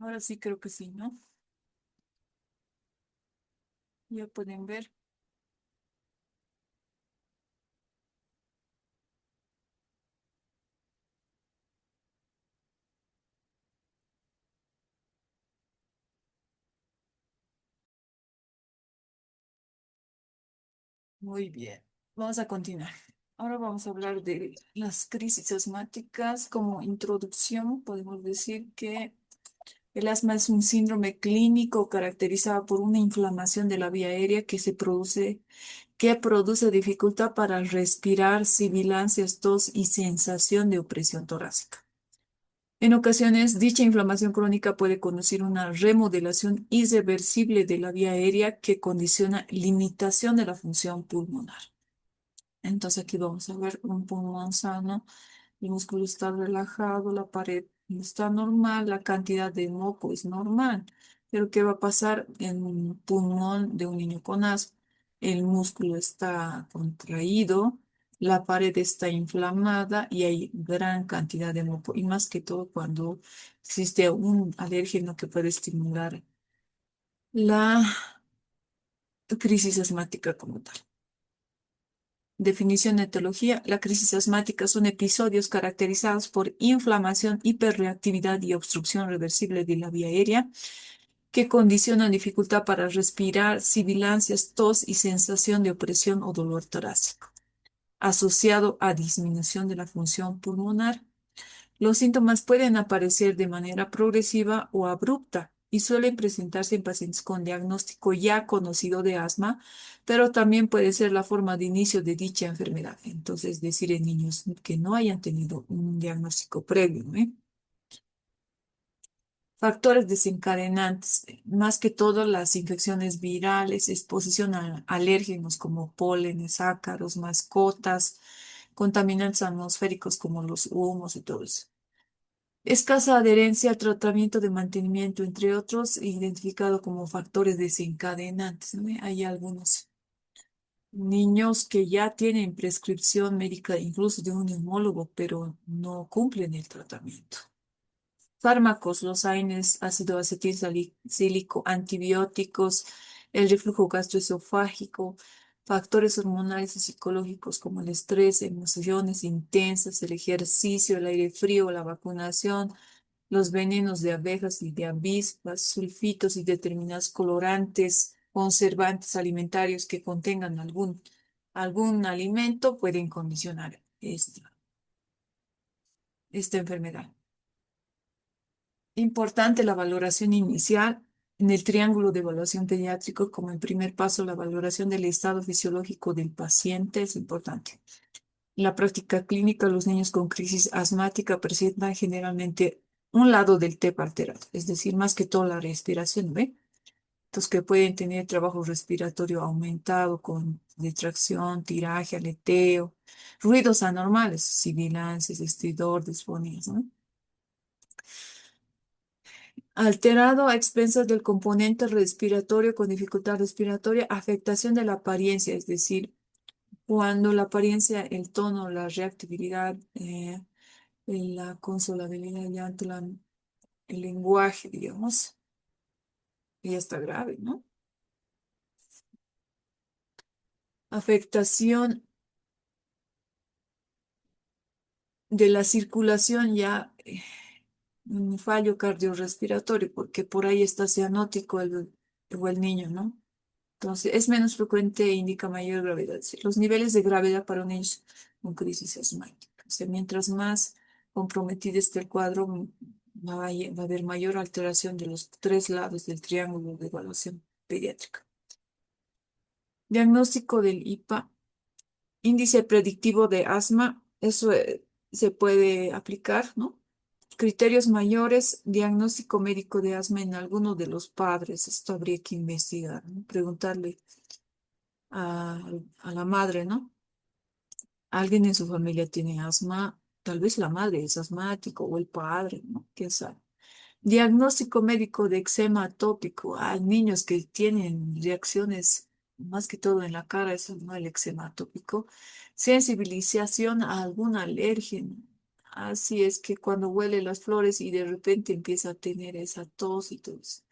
Ahora sí creo que sí, ¿no? Ya pueden ver. Muy bien. Vamos a continuar. Ahora vamos a hablar de las crisis asmáticas. Como introducción, podemos decir que el asma es un síndrome clínico caracterizado por una inflamación de la vía aérea que produce dificultad para respirar, sibilancias, tos y sensación de opresión torácica. En ocasiones, dicha inflamación crónica puede conducir a una remodelación irreversible de la vía aérea que condiciona limitación de la función pulmonar. Entonces aquí vamos a ver un pulmón sano, el músculo está relajado, la pared está normal, la cantidad de moco es normal. Pero ¿qué va a pasar en un pulmón de un niño con asma? El músculo está contraído, la pared está inflamada y hay gran cantidad de moco. Y más que todo cuando existe un alérgeno que puede estimular la crisis asmática como tal. Definición de etiología. La crisis asmática son episodios caracterizados por inflamación, hiperreactividad y obstrucción reversible de la vía aérea que condicionan dificultad para respirar, sibilancias, tos y sensación de opresión o dolor torácico, asociado a disminución de la función pulmonar. Los síntomas pueden aparecer de manera progresiva o abrupta y suelen presentarse en pacientes con diagnóstico ya conocido de asma, pero también puede ser la forma de inicio de dicha enfermedad. Entonces, decir en niños que no hayan tenido un diagnóstico previo, ¿eh? Factores desencadenantes, más que todo las infecciones virales, exposición a alérgenos como pólenes, ácaros, mascotas, contaminantes atmosféricos como los humos y todo eso. Escasa adherencia al tratamiento de mantenimiento, entre otros, identificado como factores desencadenantes, ¿no? Hay algunos niños que ya tienen prescripción médica, incluso de un neumólogo, pero no cumplen el tratamiento. Fármacos, los AINES, ácido acetilsalicílico, antibióticos, el reflujo gastroesofágico, factores hormonales y psicológicos como el estrés, emociones intensas, el ejercicio, el aire frío, la vacunación, los venenos de abejas y de avispas, sulfitos y determinados colorantes, conservantes alimentarios que contengan algún alimento pueden condicionar esta enfermedad. Importante la valoración inicial en el triángulo de evaluación pediátrico, como en primer paso la valoración del estado fisiológico del paciente es importante. En la práctica clínica, los niños con crisis asmática presentan generalmente un lado del TEP alterado, es decir, más que todo la respiración, ¿ve? Entonces, que pueden tener trabajo respiratorio aumentado con retracción, tiraje, aleteo, ruidos anormales, sibilancias, estridor, disfonías, ¿no? Alterado a expensas del componente respiratorio con dificultad respiratoria, afectación de la apariencia, es decir, cuando la apariencia, el tono, la reactividad, la consolabilidad, el llanto, el lenguaje, digamos, ya está grave, ¿no? Afectación de la circulación ya, un fallo cardiorrespiratorio, porque por ahí está cianótico o el niño, ¿no? Entonces, es menos frecuente e indica mayor gravedad. Sí, los niveles de gravedad para un niño con crisis asmática. O sea, mientras más comprometido esté el cuadro, va a haber mayor alteración de los tres lados del triángulo de evaluación pediátrica. Diagnóstico del IPA, índice predictivo de asma, eso se puede aplicar, ¿no? Criterios mayores, diagnóstico médico de asma en alguno de los padres. Esto habría que investigar, ¿no? Preguntarle a, a la madre, ¿no? Alguien en su familia tiene asma, tal vez la madre es asmático o el padre, ¿no? ¿Quién sabe? Diagnóstico médico de eczema atópico. Hay niños que tienen reacciones más que todo en la cara, eso no el eczema atópico. Sensibilización a algún alérgeno. Así es que cuando huele las flores y de repente empieza a tener esa tos y todo eso.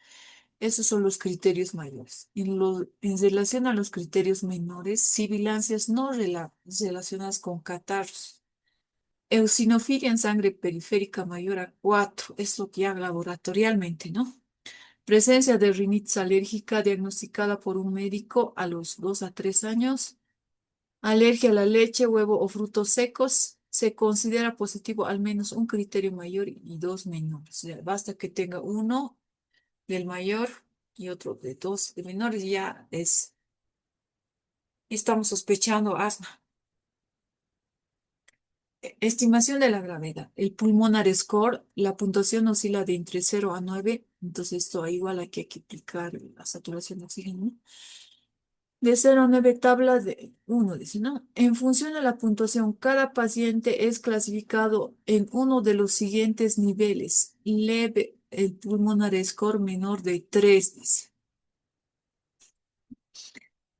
Esos son los criterios mayores. En relación a los criterios menores, sibilancias no relacionadas con catarros. Eosinofilia en sangre periférica mayor a 4, es lo que haga laboratorialmente, ¿no? Presencia de rinitis alérgica diagnosticada por un médico a los 2 a 3 años. Alergia a la leche, huevo o frutos secos. Se considera positivo al menos un criterio mayor y dos menores. O sea, basta que tenga uno del mayor y otro de dos de menores, estamos sospechando asma. Estimación de la gravedad. El pulmonar score, la puntuación oscila de entre 0 a 9, entonces esto igual hay que aplicar la saturación de oxígeno, ¿no? De 0 a 9 tabla de 1, dice, ¿no? En función de la puntuación, cada paciente es clasificado en uno de los siguientes niveles. Leve, el pulmonar score menor de 3, dice.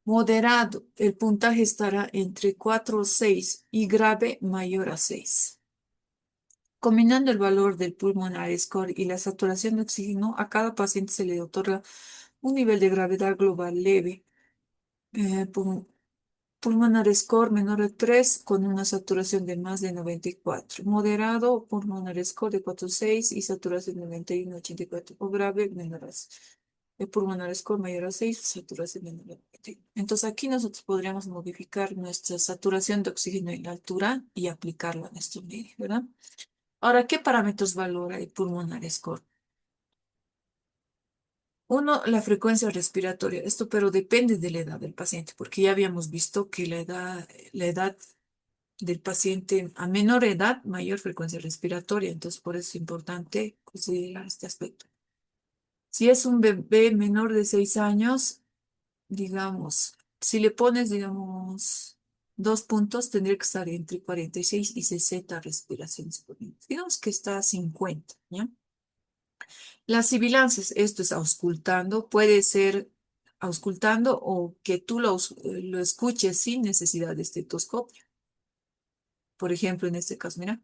Moderado, el puntaje estará entre 4 o 6 y grave mayor a 6. Combinando el valor del pulmonar score y la saturación de oxígeno, a cada paciente se le otorga un nivel de gravedad global leve. Pulmonar score menor a 3 con una saturación de más de 94. Moderado, pulmonar score de 4,6 y saturación de 91,84. O grave, menor a 6. El pulmonar score mayor a 6, saturación menor a 91. Entonces aquí nosotros podríamos modificar nuestra saturación de oxígeno en la altura y aplicarlo a nuestro medio, ¿verdad? Ahora, ¿qué parámetros valora el pulmonar score? Uno, la frecuencia respiratoria. Esto, pero depende de la edad del paciente, porque ya habíamos visto que la edad del paciente a menor edad, mayor frecuencia respiratoria. Entonces, por eso es importante considerar este aspecto. Si es un bebé menor de 6 años, digamos, si le pones, digamos, 2 puntos, tendría que estar entre 46 y 60 respiraciones por minuto. Digamos que está a 50, ¿ya? Las sibilancias, esto es auscultando, puede ser auscultando o que tú lo escuches sin necesidad de estetoscopio. Por ejemplo, en este caso, mira,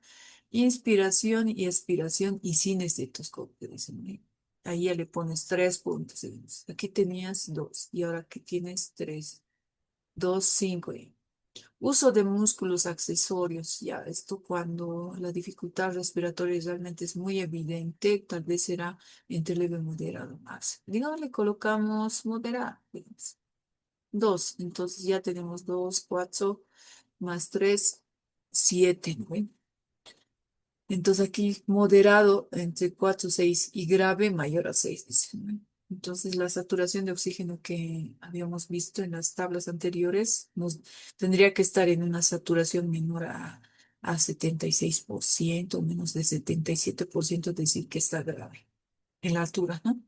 inspiración y expiración y sin estetoscopio, dicen. ¿No? Ahí ya le pones 3 puntos. Digamos. Aquí tenías 2 y ahora que tienes 3, 2, 5. Uso de músculos accesorios, ya esto cuando la dificultad respiratoria realmente es muy evidente, tal vez será entre leve, moderado, máximo. Digamos, le colocamos moderado, digamos. 2, entonces ya tenemos 2, 4 más 3, 7, ¿no? Entonces aquí moderado entre 4, 6 y grave mayor a 6, dice, ¿no? Entonces la saturación de oxígeno que habíamos visto en las tablas anteriores tendría que estar en una saturación menor a 76% o menos de 77%, decir que está grave en la altura, ¿no?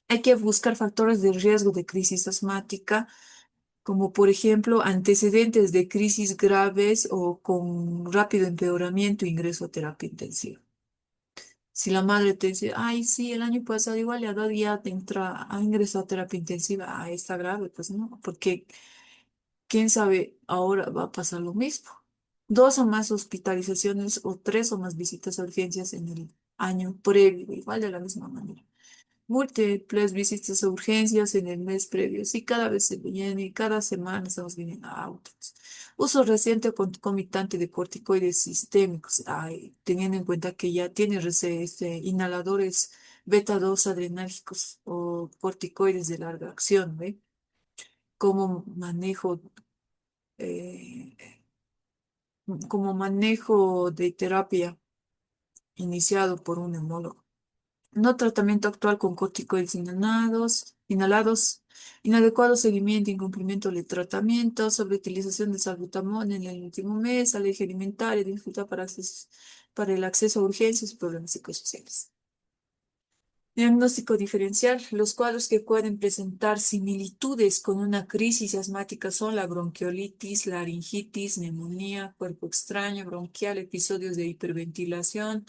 Hay que buscar factores de riesgo de crisis asmática, como por ejemplo antecedentes de crisis graves o con rápido empeoramiento, ingreso a terapia intensiva. Si la madre te dice, ay, sí, el año pasado igual le ha dado ya ha ingresado a terapia intensiva, ah, está grave, pues no, porque quién sabe, ahora va a pasar lo mismo. 2 o más hospitalizaciones o 3 o más visitas a urgencias en el año previo, igual de la misma manera. Múltiples visitas a urgencias en el mes previo. Sí, cada vez se viene y cada semana estamos viniendo a autos. Uso reciente o concomitante de corticoides sistémicos. Ay, teniendo en cuenta que ya tiene inhaladores beta 2 adrenérgicos o corticoides de larga acción, ¿ve? Como eh, como manejo de terapia iniciado por un neumólogo. No tratamiento actual con corticoides inadecuado seguimiento, incumplimiento del tratamiento, sobreutilización de salbutamol en el último mes, alergia alimentaria, dificultad para el acceso a urgencias y problemas psicosociales. Diagnóstico diferencial. Los cuadros que pueden presentar similitudes con una crisis asmática son la bronquiolitis, laringitis, neumonía, cuerpo extraño, bronquial, episodios de hiperventilación,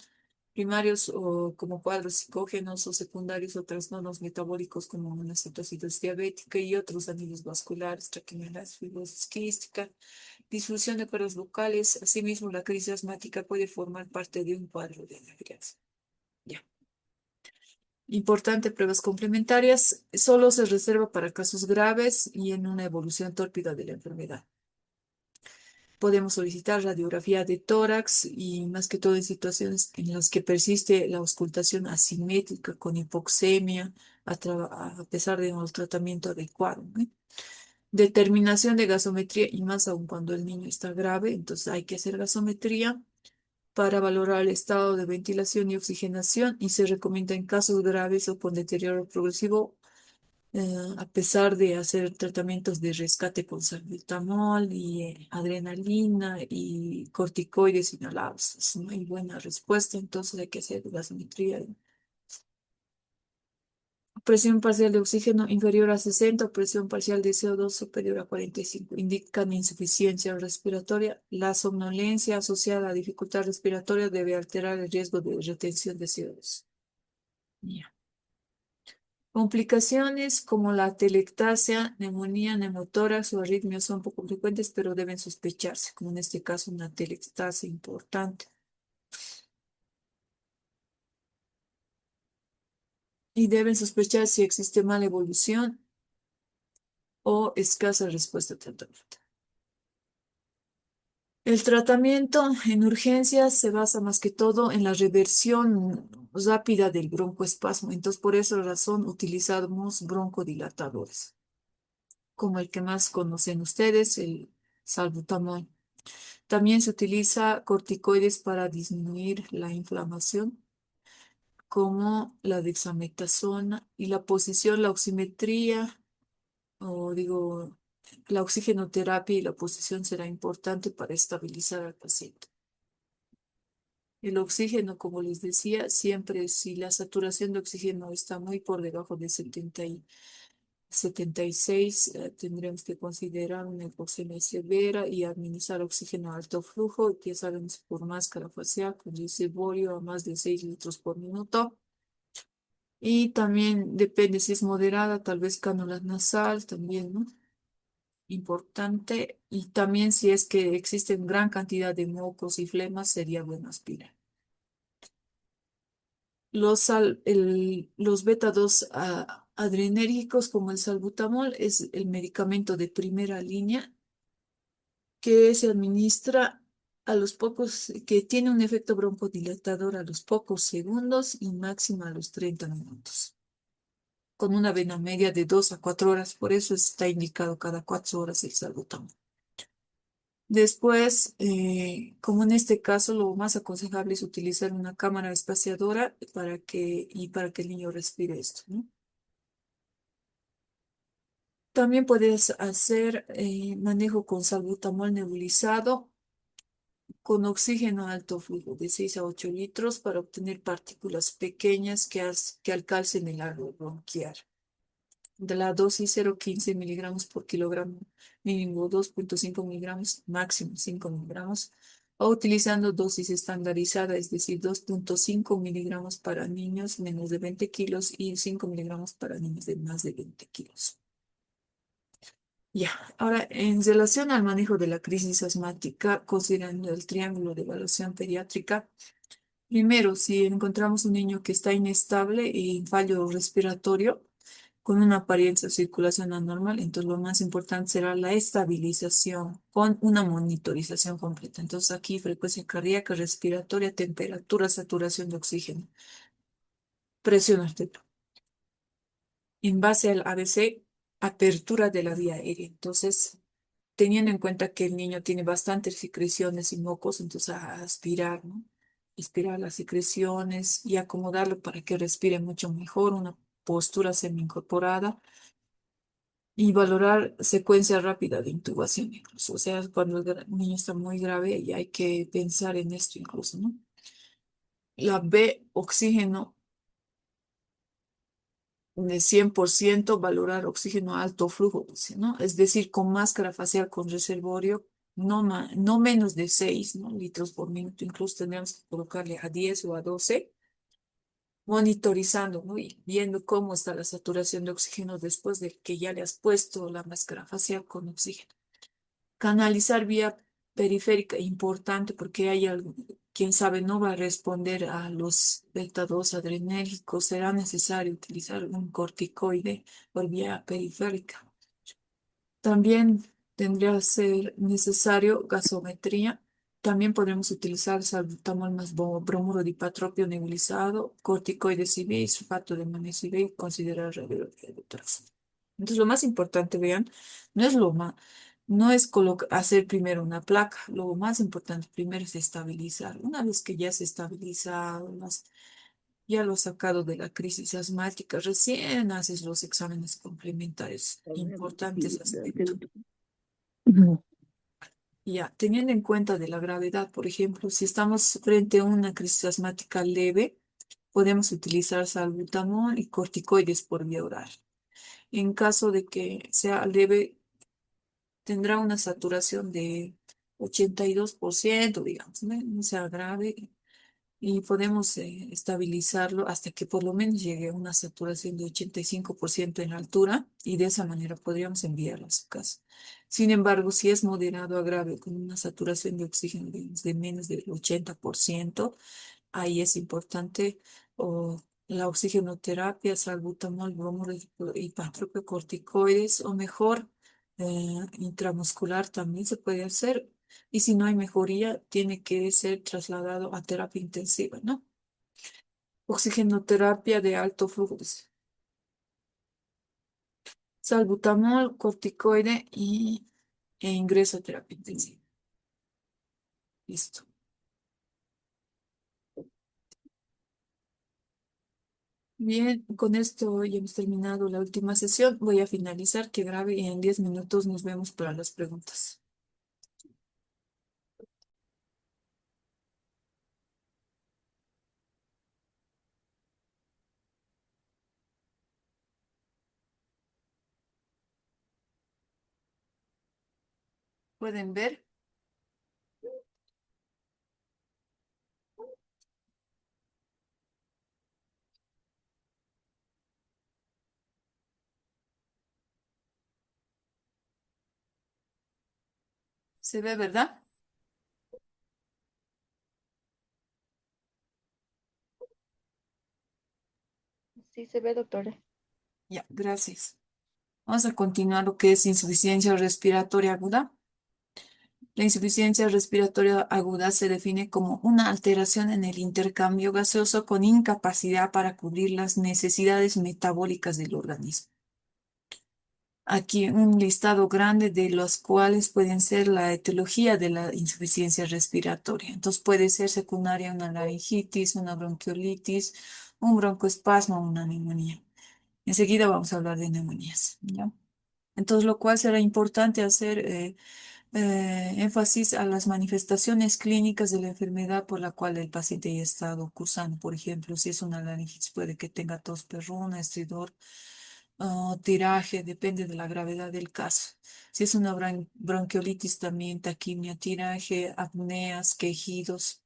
primarios o como cuadros psicógenos o secundarios o trastornos metabólicos como una cetoacidosis diabética y otros anillos vasculares, traqueominas, fibrosis quística, disfunción de cuerdas vocales. Asimismo, la crisis asmática puede formar parte de un cuadro de emergencia. Ya. Importante, pruebas complementarias. Solo se reserva para casos graves y en una evolución tórpida de la enfermedad. Podemos solicitar radiografía de tórax y más que todo en situaciones en las que persiste la auscultación asimétrica con hipoxemia a pesar de un tratamiento adecuado, ¿no? Determinación de gasometría y más aún cuando el niño está grave, entonces hay que hacer gasometría para valorar el estado de ventilación y oxigenación y se recomienda en casos graves o con deterioro progresivo a pesar de hacer tratamientos de rescate con salbutamol y adrenalina y corticoides inhalados. No hay buena respuesta, entonces hay que hacer gasometría. Presión parcial de oxígeno inferior a 60, presión parcial de CO2 superior a 45. Indican insuficiencia respiratoria. La somnolencia asociada a dificultad respiratoria debe alterar el riesgo de retención de CO2. Ya. Complicaciones como la atelectasia, neumonía, neumotórax o arritmias son poco frecuentes, pero deben sospecharse, como en este caso una atelectasia importante. Y deben sospechar si existe mala evolución o escasa respuesta al tratamiento. El tratamiento en urgencias se basa más que todo en la reversión rápida del broncoespasmo. Entonces, por esa razón utilizamos broncodilatadores, como el que más conocen ustedes, el salbutamol. También se utiliza corticoides para disminuir la inflamación, como la dexametasona y la posición, la oximetría, o digo, la oxigenoterapia y la posición será importante para estabilizar al paciente. El oxígeno, como les decía, siempre si la saturación de oxígeno está muy por debajo de 76, tendremos que considerar una hipoxemia severa y administrar oxígeno a alto flujo, ya sabemos por máscara facial con reservorio a más de 6 litros por minuto. Y también depende si es moderada, tal vez cánula nasal también, ¿no? Importante. Y también si es que existen gran cantidad de mocos y flemas, sería bueno aspirar. Los beta 2 adrenérgicos como el salbutamol es el medicamento de primera línea que se administra a los pocos, que tiene un efecto broncodilatador a los pocos segundos y máximo a los 30 minutos, con una vena media de 2 a 4 horas. Por eso está indicado cada 4 horas el salbutamol. Después, como en este caso, lo más aconsejable es utilizar una cámara espaciadora para que el niño respire esto, ¿no? También puedes hacer manejo con salbutamol nebulizado con oxígeno a alto flujo de 6 a 8 litros para obtener partículas pequeñas que alcancen el árbol bronquial. De la dosis 0,15 miligramos por kilogramo, mínimo 2,5 miligramos, máximo 5 miligramos, o utilizando dosis estandarizada, es decir, 2,5 miligramos para niños menos de 20 kilos y 5 miligramos para niños de más de 20 kilos. Ya, ahora en relación al manejo de la crisis asmática, considerando el triángulo de evaluación pediátrica, primero, si encontramos un niño que está inestable y fallo respiratorio, con una apariencia de circulación anormal, entonces lo más importante será la estabilización con una monitorización completa. Entonces aquí frecuencia cardíaca, respiratoria, temperatura, saturación de oxígeno, presión arterial. En base al ABC, apertura de la vía aérea. Entonces, teniendo en cuenta que el niño tiene bastantes secreciones y mocos, entonces a aspirar, ¿no? Aspirar las secreciones y acomodarlo para que respire mucho mejor, una postura semi-incorporada y valorar secuencia rápida de intubación incluso. O sea, cuando niño está muy grave y hay que pensar en esto incluso, ¿no? La B, oxígeno de 100%, valorar oxígeno a alto flujo, dice, ¿no? Es decir, con máscara facial con reservorio, no menos de 6, ¿no? litros por minuto, incluso tendríamos que colocarle a 10 o a 12, monitorizando, ¿no? Y viendo cómo está la saturación de oxígeno después de que ya le has puesto la máscara facial con oxígeno. Canalizar vía periférica, importante porque hay algo, quién sabe, no va a responder a los beta 2 adrenérgicos. Será necesario utilizar un corticoide por vía periférica. También tendría que ser necesario gasometría. También podremos utilizar salbutamol más bromuro de hipatropio nebulizado, corticoides IV y sulfato de magnesio IV y considerar radiología de tórax. Entonces, lo más importante, vean, no es lo más, no es hacer primero una placa. Lo más importante primero es estabilizar. Una vez que ya se estabiliza, ya lo has sacado de la crisis asmática, recién haces los exámenes complementarios. Importante ese aspecto. Ujú. Ya, teniendo en cuenta de la gravedad, por ejemplo, si estamos frente a una crisis asmática leve, podemos utilizar salbutamol y corticoides por vía oral. En caso de que sea leve, tendrá una saturación de 82%, digamos, ¿no? No sea grave, y podemos estabilizarlo hasta que por lo menos llegue a una saturación de 85% en altura, y de esa manera podríamos enviarlo a su casa. Sin embargo, si es moderado a grave con una saturación de oxígeno de menos del 80%, ahí es importante o la oxigenoterapia, salbutamol, bromuro y corticoides, o mejor, intramuscular también se puede hacer. Y si no hay mejoría, tiene que ser trasladado a terapia intensiva, ¿no? Oxigenoterapia de alto flujo, dice. Salbutamol, corticoide e ingreso a terapia intensiva. Listo. Bien, con esto ya hemos terminado la última sesión. Voy a finalizar, que grabe, y en 10 minutos nos vemos para las preguntas. ¿Pueden ver? ¿Se ve, verdad? Sí se ve, doctora. Ya, gracias. Vamos a continuar lo que es insuficiencia respiratoria aguda. La insuficiencia respiratoria aguda se define como una alteración en el intercambio gaseoso con incapacidad para cubrir las necesidades metabólicas del organismo. Aquí un listado grande de los cuales pueden ser la etiología de la insuficiencia respiratoria. Entonces puede ser secundaria una laringitis, una bronquiolitis, un broncoespasmo, una neumonía. Enseguida vamos a hablar de neumonías, ¿ya? Entonces, lo cual será importante hacer énfasis a las manifestaciones clínicas de la enfermedad por la cual el paciente haya estado cursando. Por ejemplo, si es una laringitis, puede que tenga tos perruna, estridor, tiraje, depende de la gravedad del caso. Si es una bronquiolitis, también taquimia, tiraje, apneas, quejidos.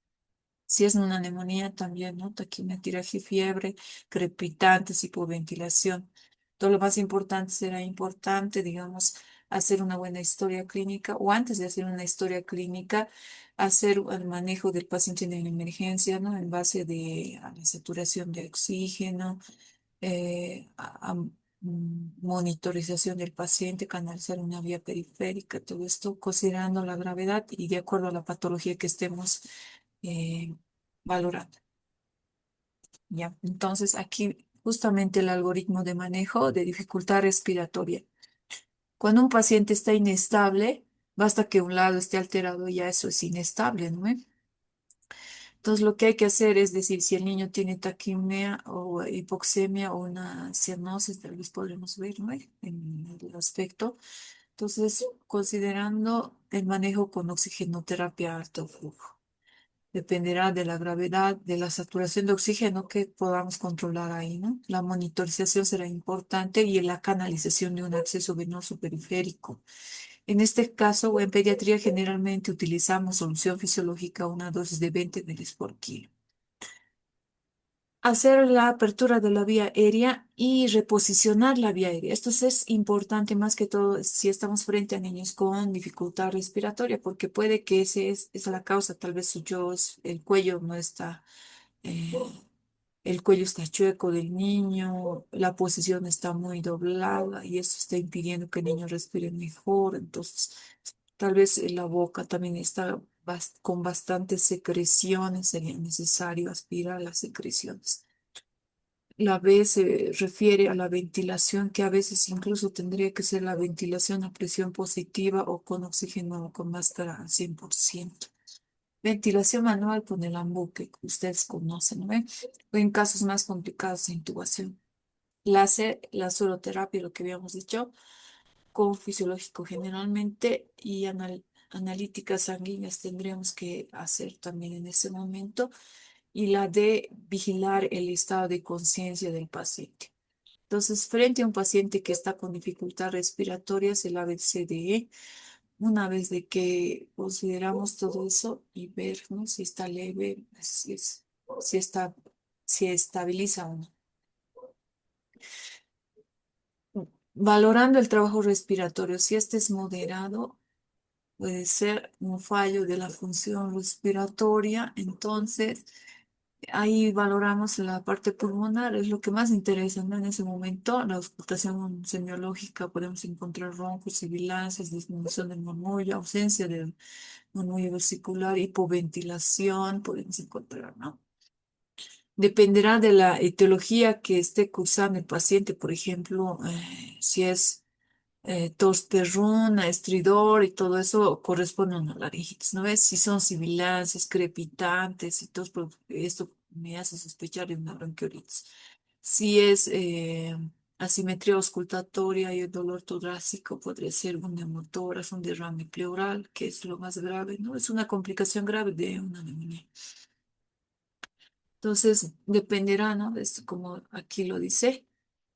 Si es una neumonía, también, ¿no? Taquimia, tiraje, fiebre, crepitantes, hipoventilación. Todo lo más importante será importante, digamos, hacer una buena historia clínica, o antes de hacer una historia clínica, hacer el manejo del paciente en la emergencia, ¿no? En base a la saturación de oxígeno, monitorización del paciente, canalizar una vía periférica, todo esto considerando la gravedad y de acuerdo a la patología que estemos eh, valorando. Ya, entonces aquí justamente el algoritmo de manejo de dificultad respiratoria. Cuando un paciente está inestable, basta que un lado esté alterado, ya eso es inestable, ¿no? Entonces, lo que hay que hacer es decir, si el niño tiene taquimia o hipoxemia o una cianosis, tal vez podremos ver, ¿no? En el aspecto. Entonces, considerando el manejo con oxigenoterapia a alto flujo. Dependerá de la gravedad, de la saturación de oxígeno que podamos controlar ahí, ¿no? La monitorización será importante y la canalización de un acceso venoso periférico. En este caso, o en pediatría, generalmente utilizamos solución fisiológica, una dosis de 20 ml por kilo. hacer la apertura de la vía aérea y reposicionar la vía aérea. Esto es importante más que todo si estamos frente a niños con dificultad respiratoria, porque puede que es la causa, tal vez el cuello no está, eh, el cuello está chueco del niño, la posición está muy doblada y eso está impidiendo que el niño respire mejor. Entonces, tal vez la boca también está con bastantes secreciones, sería necesario aspirar las secreciones. La B se refiere a la ventilación, que a veces incluso tendría que ser la ventilación a presión positiva o con oxígeno o con máscara al 100%. Ventilación manual con el AMBU que ustedes conocen, ¿no ven? O en casos más complicados, intubación. Láser, la sueroterapia, lo que habíamos dicho, con fisiológico generalmente y analíticas sanguíneas tendríamos que hacer también en ese momento. Y la de vigilar el estado de conciencia del paciente. Entonces, frente a un paciente que está con dificultad respiratoria, es el ABCDE. Una vez de que consideramos todo eso y ver, ¿no? Si está leve, si está, si estabiliza o no. Valorando el trabajo respiratorio, si este es moderado, puede ser un fallo de la función respiratoria. Entonces, ahí valoramos la parte pulmonar, es lo que más interesa, ¿no? En ese momento, la auscultación semiológica, podemos encontrar roncos, sibilancias, disminución del murmullo, ausencia del murmullo vesicular, hipoventilación, podemos encontrar, ¿no? Dependerá de la etiología que esté cursando el paciente, por ejemplo, si es tos perruna, estridor y todo eso corresponde a una laringitis, ¿no ves? Si son sibilancias, crepitantes y todo, esto me hace sospechar de una bronquiolitis. Si es asimetría auscultatoria y el dolor torácico, podría ser un neumotórax, un derrame pleural, que es lo más grave, ¿no? Es una complicación grave de una neumonía. Entonces, dependerá, ¿no? De esto, como aquí lo dice.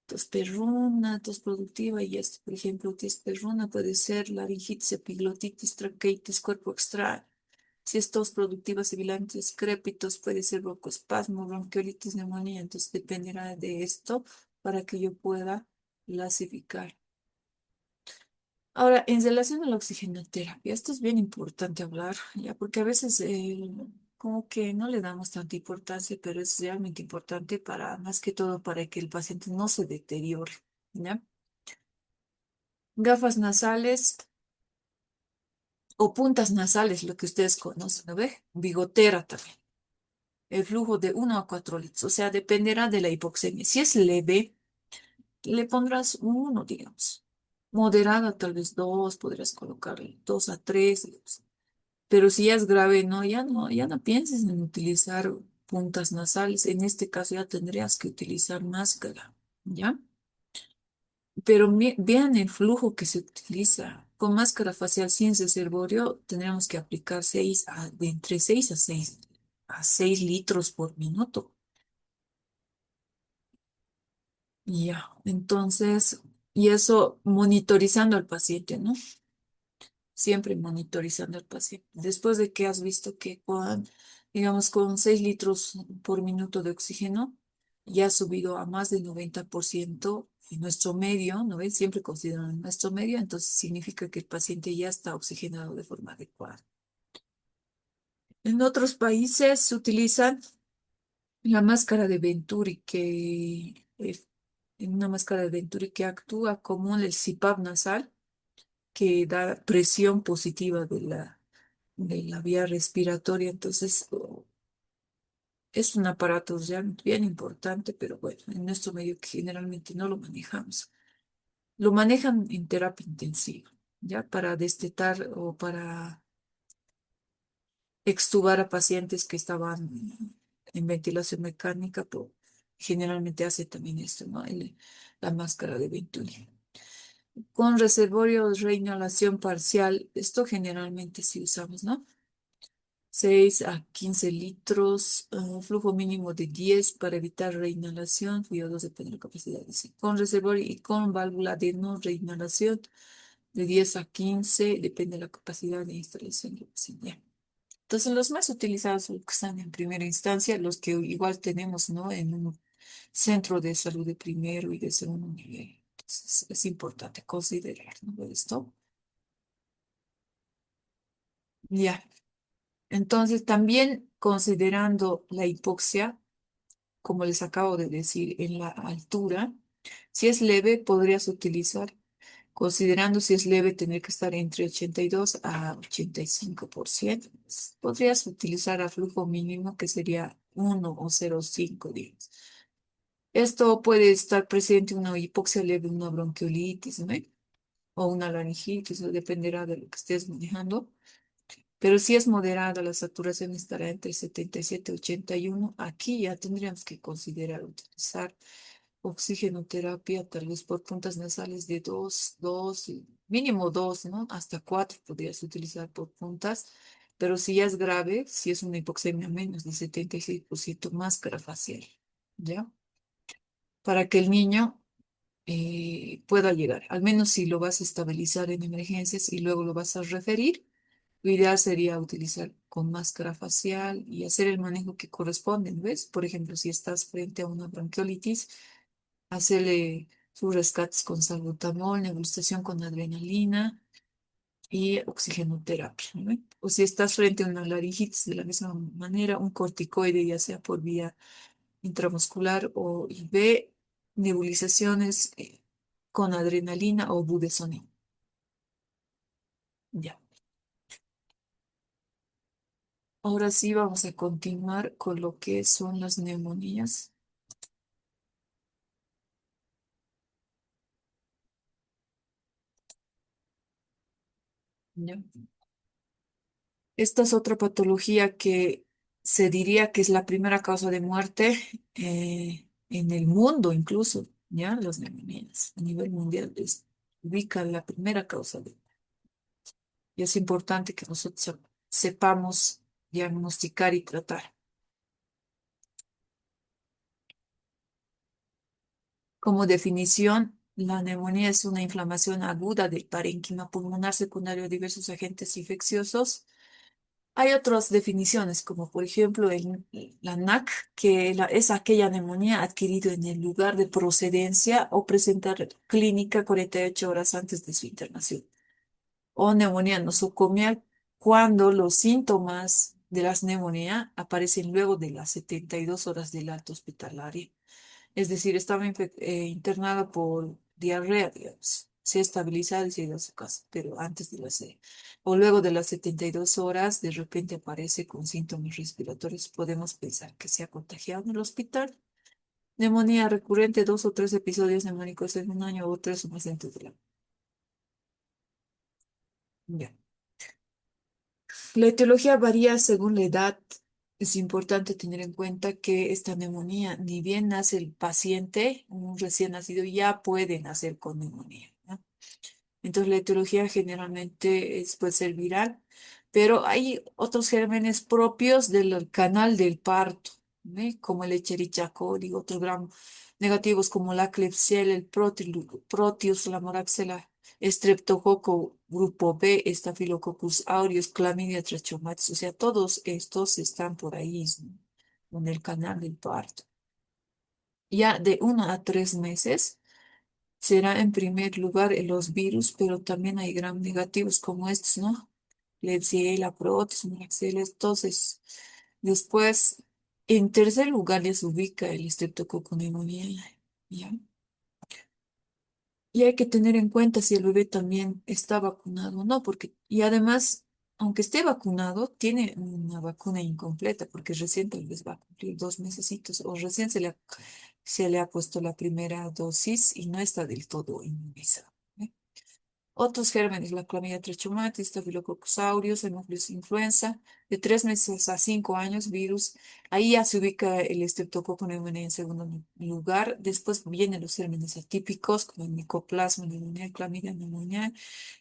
Tos perruna, tos productiva y esto, por ejemplo, tos perruna puede ser laringitis, epiglotitis, traqueitis, cuerpo extraño. Si es tos productiva, sibilantes, crépitos, puede ser broncoespasmo, bronquiolitis, neumonía. Entonces dependerá de esto para que yo pueda clasificar. Ahora, en relación a la oxigenoterapia, esto es bien importante hablar, ya, porque a veces como que no le damos tanta importancia, pero es realmente importante para, más que todo, para que el paciente no se deteriore, ¿ya? Gafas nasales o puntas nasales, lo que ustedes conocen, ¿no ve? Bigotera también. El flujo de 1 a 4 litros, o sea, dependerá de la hipoxemia. Si es leve, le pondrás 1, digamos. Moderada, tal vez 2, podrías colocarle 2 a 3, digamos. Pero si ya es grave, no, ya no pienses en utilizar puntas nasales. En este caso ya tendrías que utilizar máscara, ¿ya? Pero vean el flujo que se utiliza. Con máscara facial sin reservorio tendríamos que aplicar de entre 6 a 6 litros por minuto. Ya, entonces, y eso monitorizando al paciente, ¿no? Siempre monitorizando al paciente. Después de que has visto que digamos, con 6 litros por minuto de oxígeno, ya ha subido a más del 90% en nuestro medio, ¿no ves? Siempre consideran nuestro medio, entonces significa que el paciente ya está oxigenado de forma adecuada. En otros países se utilizan la máscara de Venturi, en una máscara de Venturi que actúa como el CPAP nasal, que da presión positiva de la vía respiratoria. Entonces, es un aparato ya bien importante, pero bueno, en nuestro medio que generalmente no lo manejamos. Lo manejan en terapia intensiva, ya para destetar o para extubar a pacientes que estaban en ventilación mecánica, pero generalmente hace también esto, ¿no? La máscara de Venturi. Con reservorio de reinhalación parcial, esto generalmente sí usamos, ¿no? 6 a 15 litros, flujo mínimo de 10 para evitar reinhalación, VO2 depende de la capacidad de sí. Con reservorio y con válvula de no reinhalación de 10 a 15, depende de la capacidad de instalación del paciente. Entonces, los más utilizados son los que están en primera instancia, los que igual tenemos, ¿no? En un centro de salud de primero y de segundo nivel. Entonces, es importante considerar, ¿no? Esto. Ya. Entonces, también considerando la hipoxia, como les acabo de decir, en la altura, si es leve, podrías utilizar, considerando si es leve, tener que estar entre 82 a 85%. Podrías utilizar a flujo mínimo, que sería 1 o 0,5 días. Esto puede estar presente una hipoxia leve, una bronquiolitis, ¿no? O una laringitis, eso dependerá de lo que estés manejando. Pero si es moderada, la saturación estará entre 77 y 81. Aquí ya tendríamos que considerar utilizar oxigenoterapia, tal vez por puntas nasales de mínimo dos, ¿no? Hasta cuatro podrías utilizar por puntas. Pero si ya es grave, si es una hipoxemia menos de 76%, máscara facial, ¿ya? Para que el niño pueda llegar. Al menos si lo vas a estabilizar en emergencias y luego lo vas a referir, lo ideal sería utilizar con máscara facial y hacer el manejo que corresponde, ¿ves? Por ejemplo, si estás frente a una bronquiolitis, hacerle sus rescates con salbutamol, nebulización con adrenalina y oxigenoterapia, ¿no? O si estás frente a una laringitis, de la misma manera, un corticoide, ya sea por vía intramuscular o IV, nebulizaciones con adrenalina o budesonida. Ya. Ahora sí vamos a continuar con lo que son las neumonías. Ya. Esta es otra patología que se diría que es la primera causa de muerte en el mundo, incluso, ¿ya? Las neumonías a nivel mundial ubican la primera causa de muerte. Y es importante que nosotros sepamos diagnosticar y tratar. Como definición, la neumonía es una inflamación aguda del parénquima pulmonar secundario a diversos agentes infecciosos. Hay otras definiciones, como por ejemplo la NAC, que es aquella neumonía adquirida en el lugar de procedencia o presentar clínica 48 horas antes de su internación. O neumonía nosocomial, cuando los síntomas de la neumonía aparecen luego de las 72 horas del alta hospitalaria. Es decir, estaba internada por diarrea, digamos. Se ha estabilizado y se ha ido a su casa, pero antes de o luego de las 72 horas, de repente aparece con síntomas respiratorios. Podemos pensar que se ha contagiado en el hospital. Neumonía recurrente, 2 o 3 episodios neumónicos en un año o 3 o más dentro del año. Ya. La etiología varía según la edad. Es importante tener en cuenta que esta neumonía, ni bien nace el paciente, un recién nacido ya puede nacer con neumonía, ¿no? Entonces la etiología generalmente puede ser viral, pero hay otros gérmenes propios del canal del parto, ¿no? Como el Escherichia coli, otros gram negativos como la Klebsiella, el Proteus, la Moraxella, Streptococo grupo B, Staphylococcus aureus, Clamidia trachomatis, o sea, todos estos están por ahí, ¿no? En el canal del parto. Ya de 1 a 3 meses. Será en primer lugar los virus, pero también hay gram negativos como estos, ¿no? Klebsiella, Proteus, Moraxella, entonces. Después, en tercer lugar les ubica el Streptococcus pneumoniae, ¿ya? Y hay que tener en cuenta si el bebé también está vacunado o no, porque, y además, aunque esté vacunado, tiene una vacuna incompleta, porque recién tal vez va a cumplir 2 mesecitos, o recién se le ha puesto la primera dosis y no está del todo inmunizado, ¿eh? Otros gérmenes, la clamidia trachomatis, Staphylococcus aureus, Haemophilus influenza, de 3 meses a 5 años, virus. Ahí ya se ubica el estreptococo pneumoniae en segundo lugar. Después vienen los gérmenes atípicos, como el Mycoplasma pneumoniae, Clamidia pneumoniae,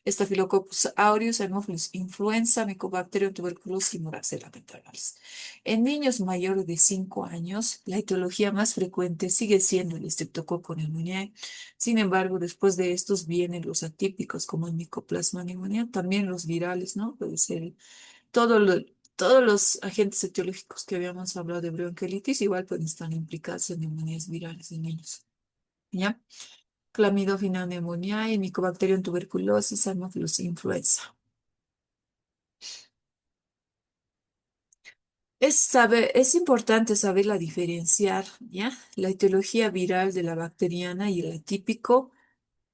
Staphylococcus aureus, Haemophilus influenza, Mycobacterium tuberculosis y Moraxella catarrhalis. En niños mayores de 5 años, la etiología más frecuente sigue siendo el estreptococo pneumoniae. Sin embargo, después de estos vienen los atípicos como el Mycoplasma pneumoniae, también los virales, ¿no? Puede ser todo todos los agentes etiológicos que habíamos hablado de bronquiolitis igual pueden estar implicados en neumonías virales en niños. ¿Ya? Clamidofina pneumoniae, Mycobacterium tuberculosis, Haemophilus influenza. Es importante saber la diferenciar, ¿ya? La etiología viral de la bacteriana y el atípico,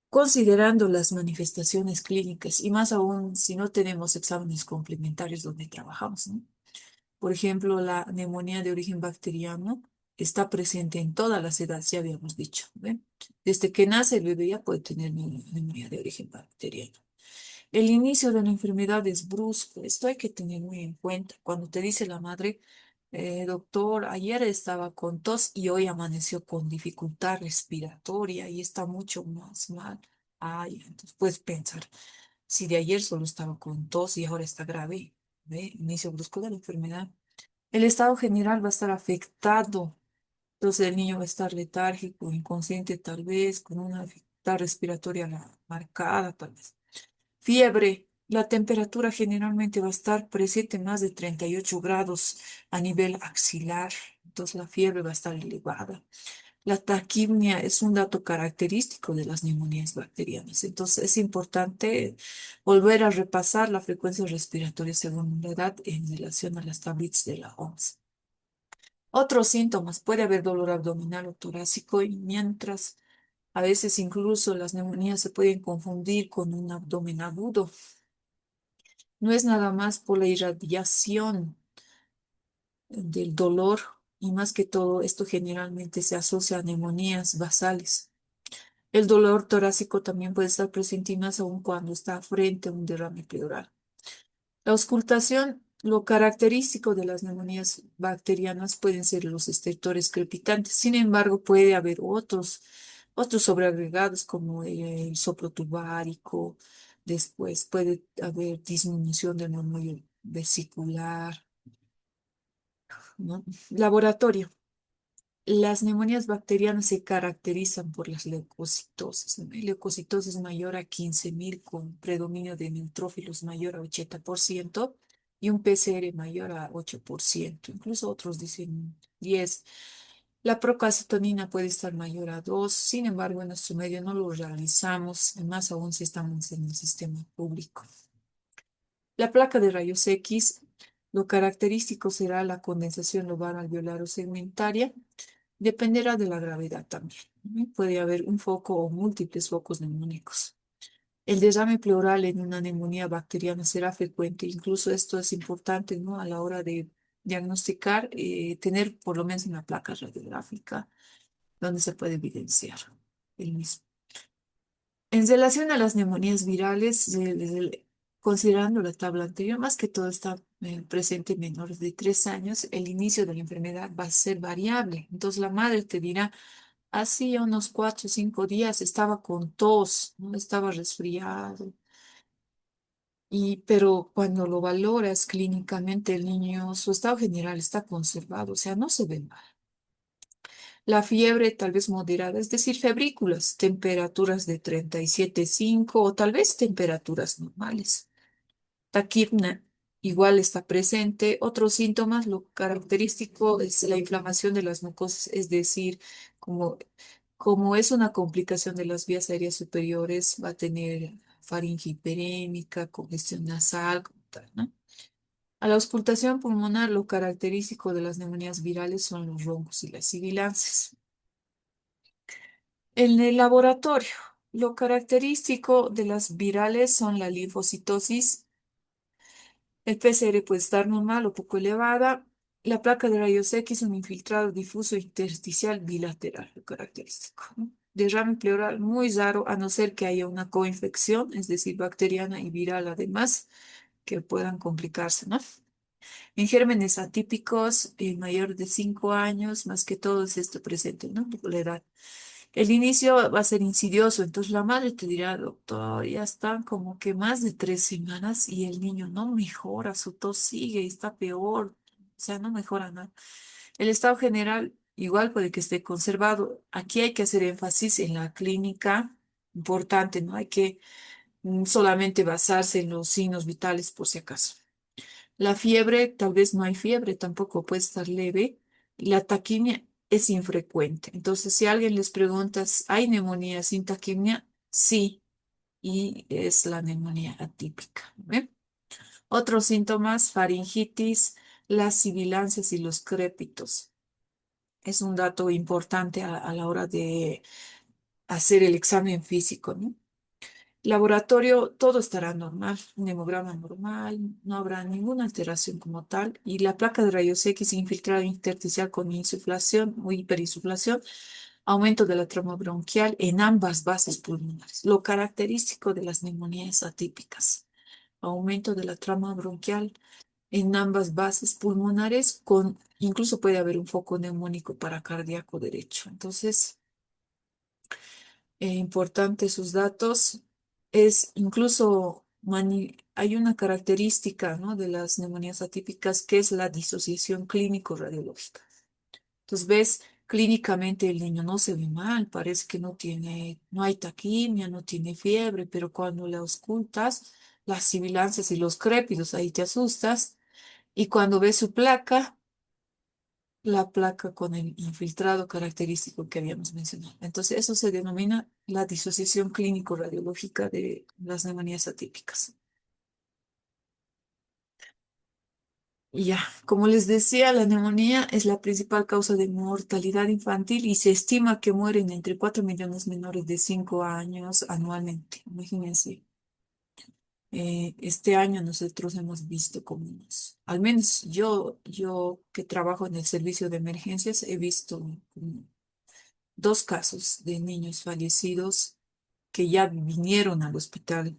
considerando las manifestaciones clínicas y más aún si no tenemos exámenes complementarios donde trabajamos, ¿no? Por ejemplo, la neumonía de origen bacteriano está presente en todas las edades, ya habíamos dicho, ¿ven? Desde que nace el bebé ya puede tener neumonía de origen bacteriano. El inicio de la enfermedad es brusco, esto hay que tener muy en cuenta. Cuando te dice la madre, doctor, ayer estaba con tos y hoy amaneció con dificultad respiratoria y está mucho más mal. Ay, entonces puedes pensar, si de ayer solo estaba con tos y ahora está grave, ¿ve? Inicio brusco de la enfermedad. El estado general va a estar afectado, entonces el niño va a estar letárgico, inconsciente tal vez, con una dificultad respiratoria marcada tal vez. Fiebre. La temperatura generalmente va a estar presente más de 38 grados a nivel axilar, entonces la fiebre va a estar elevada. La taquimia es un dato característico de las neumonías bacterianas, entonces es importante volver a repasar la frecuencia respiratoria según la edad en relación a las tablets de la OMS. Otros síntomas, puede haber dolor abdominal o torácico y mientras a veces incluso las neumonías se pueden confundir con un abdomen agudo. No es nada más por la irradiación del dolor y más que todo esto generalmente se asocia a neumonías basales. El dolor torácico también puede estar presente y más aún cuando está frente a un derrame pleural. La auscultación, lo característico de las neumonías bacterianas pueden ser los estertores crepitantes. Sin embargo, puede haber otros sobreagregados como el soplo tubárico. Después puede haber disminución del murmullo vesicular, ¿no? Laboratorio. Las neumonías bacterianas se caracterizan por las leucocitosis, ¿no? Leucocitosis mayor a 15.000 con predominio de neutrófilos mayor a 80% y un PCR mayor a 8%. Incluso otros dicen 10. La procalcitonina puede estar mayor a 2. Sin embargo, en nuestro medio no lo realizamos, y más aún si estamos en el sistema público. La placa de rayos X, lo característico será la condensación lobar alveolar o segmentaria. Dependerá de la gravedad también, ¿no? Puede haber un foco o múltiples focos neumónicos. El derrame pleural en una neumonía bacteriana será frecuente. Incluso esto es importante, ¿no? A la hora de diagnosticar, tener por lo menos una placa radiográfica donde se puede evidenciar el mismo. En relación a las neumonías virales, considerando la tabla anterior, más que todo está presente en menores de 3 años, el inicio de la enfermedad va a ser variable. Entonces la madre te dirá, hacía unos 4 o 5 días estaba con tos, no estaba resfriado, pero cuando lo valoras clínicamente el niño, su estado general está conservado, o sea, no se ve mal. La fiebre tal vez moderada, es decir, febrículas, temperaturas de 37,5 o tal vez temperaturas normales. Taquipna igual está presente. Otros síntomas, lo característico es la inflamación de las mucosas, es decir, como es una complicación de las vías aéreas superiores, va a tener faringe hiperémica, congestión nasal, como tal, ¿no? A la auscultación pulmonar, lo característico de las neumonías virales son los roncos y las sibilancias. En el laboratorio, lo característico de las virales son la linfocitosis. El PCR puede estar normal o poco elevada. La placa de rayos X, un infiltrado difuso intersticial bilateral, lo característico, ¿no? Derrame pleural muy raro, a no ser que haya una coinfección, es decir, bacteriana y viral además, que puedan complicarse, ¿no? En gérmenes atípicos, mayor de 5 años, más que todo es esto presente, ¿no? Por la edad. El inicio va a ser insidioso, entonces la madre te dirá, doctor, ya están como que más de 3 semanas y el niño no mejora, su tos sigue y está peor, o sea, no mejora nada. El estado general igual puede que esté conservado. Aquí hay que hacer énfasis en la clínica, importante, no hay que solamente basarse en los signos vitales por si acaso. La fiebre, tal vez no hay fiebre, tampoco puede estar leve. La taquimia es infrecuente. Entonces, si a alguien les preguntas, ¿hay neumonía sin taquimia? Sí, y es la neumonía atípica. ¿Ve? Otros síntomas, faringitis, las sibilancias y los crépitos. Es un dato importante a la hora de hacer el examen físico, ¿no? Laboratorio, todo estará normal, un hemograma normal, no habrá ninguna alteración como tal. Y la placa de rayos X infiltrada intersticial con insuflación o hiperinsuflación, aumento de la trama bronquial en ambas bases pulmonares. Lo característico de las neumonías atípicas, aumento de la trama bronquial en ambas bases pulmonares, con incluso puede haber un foco neumónico para cardíaco derecho. Entonces, importante sus datos. Es incluso, hay una característica, ¿no?, de las neumonías atípicas que es la disociación clínico-radiológica. Entonces ves, clínicamente el niño no se ve mal, parece que no tiene, no hay taquimia, no tiene fiebre, pero cuando le auscultas las sibilancias y los crépitos, ahí te asustas. Y cuando ves su placa, la placa con el infiltrado característico que habíamos mencionado. Entonces, eso se denomina la disociación clínico-radiológica de las neumonías atípicas. Y ya, como les decía, la neumonía es la principal causa de mortalidad infantil y se estima que mueren entre 4 millones menores de 5 años anualmente. Imagínense, este año nosotros hemos visto como al menos yo que trabajo en el servicio de emergencias, he visto como dos casos de niños fallecidos que ya vinieron al hospital,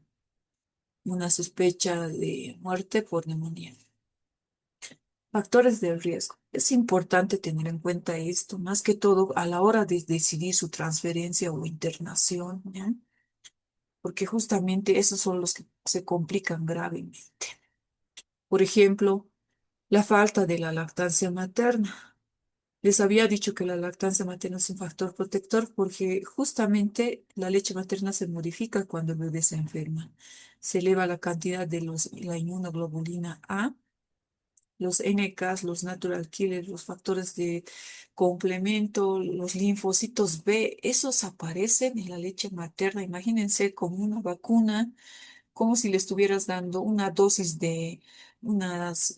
una sospecha de muerte por neumonía. Factores de riesgo. Es importante tener en cuenta esto, más que todo a la hora de decidir su transferencia o internación, ¿ya? Porque justamente esos son los que se complican gravemente. Por ejemplo, la falta de la lactancia materna. Les había dicho que la lactancia materna es un factor protector porque justamente la leche materna se modifica cuando el bebé se enferma. Se eleva la cantidad de la inmunoglobulina A, los NKs, los natural killers, los factores de complemento, los linfocitos B, esos aparecen en la leche materna. Imagínense como una vacuna, como si le estuvieras dando una dosis de unas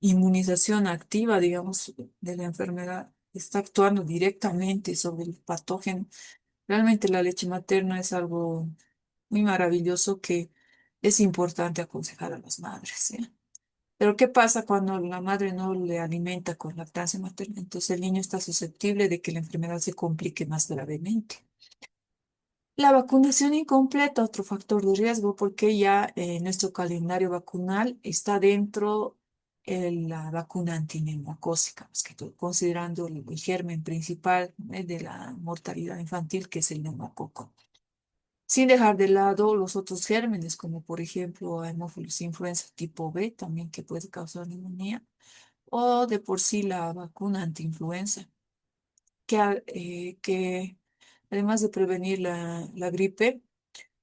inmunización activa, digamos, de la enfermedad. Está actuando directamente sobre el patógeno. Realmente la leche materna es algo muy maravilloso que es importante aconsejar a las madres, ¿sí? Pero ¿qué pasa cuando la madre no le alimenta con lactancia materna? Entonces el niño está susceptible de que la enfermedad se complique más gravemente. La vacunación incompleta, otro factor de riesgo, porque ya nuestro calendario vacunal está dentro la vacuna antineumocócica, más que todo, considerando el germen principal de la mortalidad infantil, que es el neumococo. Sin dejar de lado los otros gérmenes, como por ejemplo Haemophilus influenza tipo B, también que puede causar neumonía, o de por sí la vacuna antiinfluenza, que además de prevenir la gripe,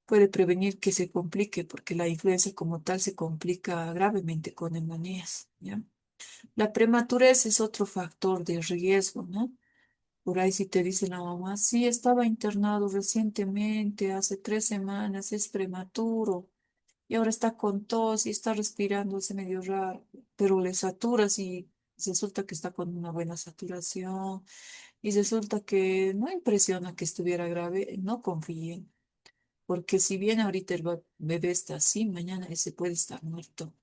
puede prevenir que se complique, porque la influenza como tal se complica gravemente con neumonías, ¿ya? La prematurez es otro factor de riesgo, ¿no? Por ahí si te dice la mamá, sí, estaba internado recientemente, hace 3 semanas, es prematuro, y ahora está con tos y está respirando, es medio raro, pero le saturas y resulta que está con una buena saturación, y resulta que no impresiona que estuviera grave, no confíen. Porque si bien ahorita el bebé está así, mañana ese puede estar muerto.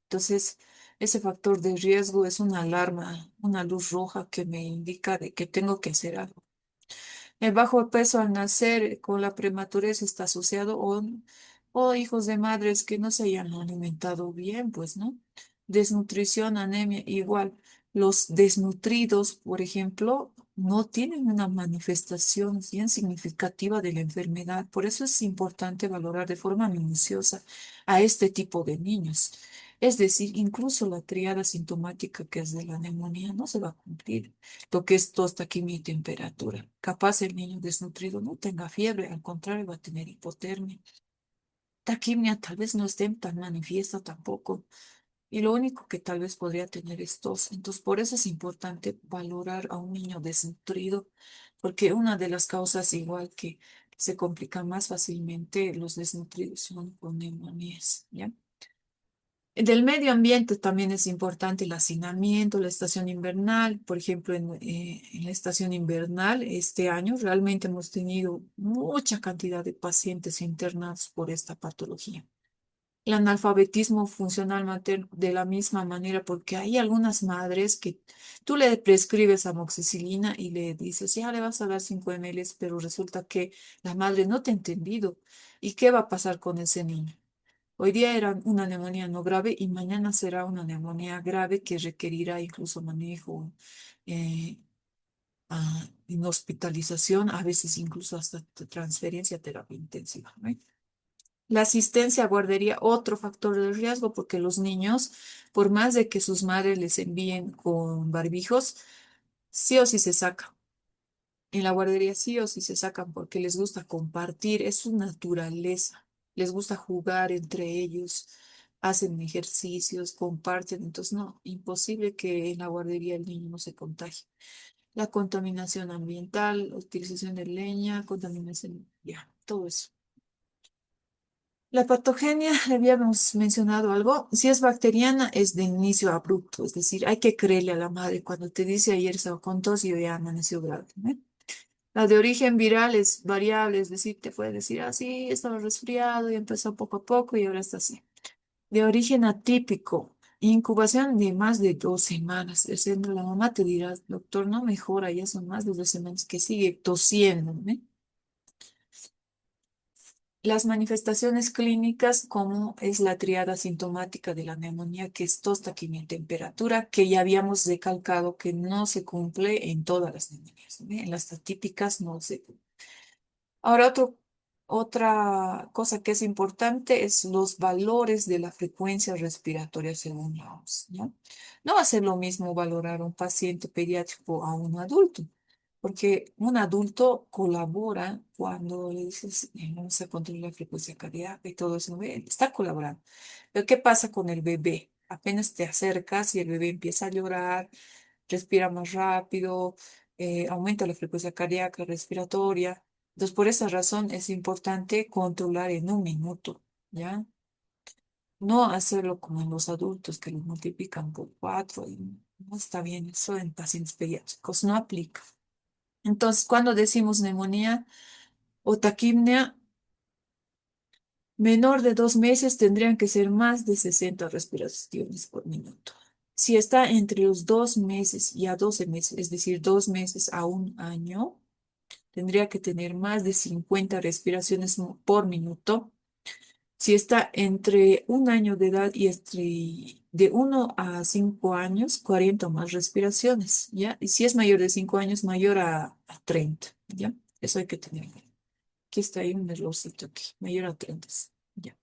Entonces, ese factor de riesgo es una alarma, una luz roja que me indica de que tengo que hacer algo. El bajo peso al nacer con la prematurez está asociado o hijos de madres que no se hayan alimentado bien, pues, ¿no? Desnutrición, anemia, igual. Los desnutridos, por ejemplo, no tienen una manifestación bien significativa de la enfermedad. Por eso es importante valorar de forma minuciosa a este tipo de niños. Es decir, incluso la triada sintomática que es de la neumonía no se va a cumplir lo que es tos, taquimia y temperatura. Capaz el niño desnutrido no tenga fiebre, al contrario, va a tener hipotermia. taquimia tal vez no esté tan manifiesta tampoco. Y lo único que tal vez podría tener es tos. Entonces, por eso es importante valorar a un niño desnutrido, porque una de las causas, igual que se complican más fácilmente los desnutridos, son con neumonías, ¿ya? Del medio ambiente también es importante el hacinamiento, la estación invernal. Por ejemplo, en la estación invernal, este año realmente hemos tenido mucha cantidad de pacientes internados por esta patología. El analfabetismo funcional materno de la misma manera, porque hay algunas madres que tú le prescribes amoxicilina y le dices, ya le vas a dar 5 ml, pero resulta que la madre no te ha entendido. ¿Y qué va a pasar con ese niño? Hoy día era una neumonía no grave y mañana será una neumonía grave que requerirá incluso manejo eh, en hospitalización, a veces incluso hasta transferencia a terapia intensiva, ¿no? La asistencia a guardería, otro factor de riesgo, porque los niños, por más de que sus madres les envíen con barbijos, sí o sí se sacan. En la guardería sí o sí se sacan porque les gusta compartir, es su naturaleza. Les gusta jugar entre ellos, hacen ejercicios, comparten. Entonces, no, imposible que en la guardería el niño no se contagie. La contaminación ambiental, utilización de leña, contaminación, ya, todo eso. La patogenia, le habíamos mencionado algo, si es bacteriana es de inicio abrupto, es decir, hay que creerle a la madre cuando te dice ayer estaba con tos y hoy ya amaneció grave, ¿no? La de origen viral es variable, es decir, te puede decir, ah, sí, estaba resfriado y empezó poco a poco y ahora está así. De origen atípico, incubación de más de 2 semanas. Es decir, la mamá te dirá, doctor, no mejora, ya son más de 2 semanas que sigue tosiendo, ¿no? Las manifestaciones clínicas, como es la triada sintomática de la neumonía, que es tos, taquimia y temperatura, que ya habíamos recalcado que no se cumple en todas las neumonías, ¿no? En las atípicas no se cumple. Ahora, otra cosa que es importante es los valores de la frecuencia respiratoria según la OMS, ¿no? No va a ser lo mismo valorar a un paciente pediátrico a un adulto, porque un adulto colabora cuando le dices, vamos a controlar la frecuencia cardíaca y todo eso, ¿ve? Está colaborando. Pero ¿qué pasa con el bebé? Apenas te acercas y el bebé empieza a llorar, respira más rápido, aumenta la frecuencia cardíaca, respiratoria. Entonces, por esa razón es importante controlar en un minuto, ¿ya? No hacerlo como en los adultos que lo multiplican por 4 y no está bien, eso en pacientes pediátricos no aplica. Entonces, cuando decimos neumonía o taquimnia, menor de 2 meses tendrían que ser más de 60 respiraciones por minuto. Si está entre los 2 meses y a 12 meses, es decir, 2 meses a un año, tendría que tener más de 50 respiraciones por minuto. Si está entre un año de edad y de 1 a 5 años, 40 o más respiraciones, ¿ya? Y si es mayor de 5 años, mayor a 30, ¿ya? Eso hay que tener en cuenta. Aquí está ahí un errorcito aquí, mayor a 30, ¿ya?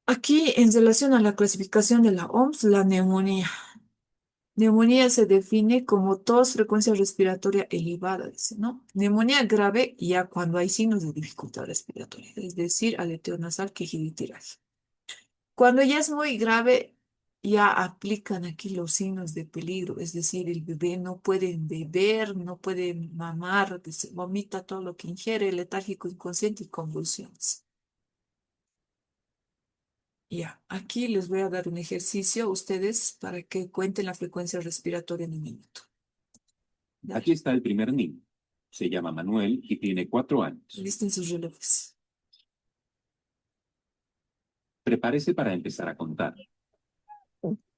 Aquí, en relación a la clasificación de la OMS, la neumonía. Neumonía se define como tos, frecuencia respiratoria elevada, dice, ¿no? Neumonía grave ya cuando hay signos de dificultad respiratoria, es decir, aleteo nasal, quejido y tiraje. Cuando ya es muy grave, ya aplican aquí los signos de peligro, es decir, el bebé no puede beber, no puede mamar, vomita todo lo que ingiere, letárgico, inconsciente y convulsiones. Ya, aquí les voy a dar un ejercicio a ustedes para que cuenten la frecuencia respiratoria en un minuto. Aquí Dale, está el primer niño. Se llama Manuel y tiene 4 años. listen sus relojes. Prepárese para empezar a contar.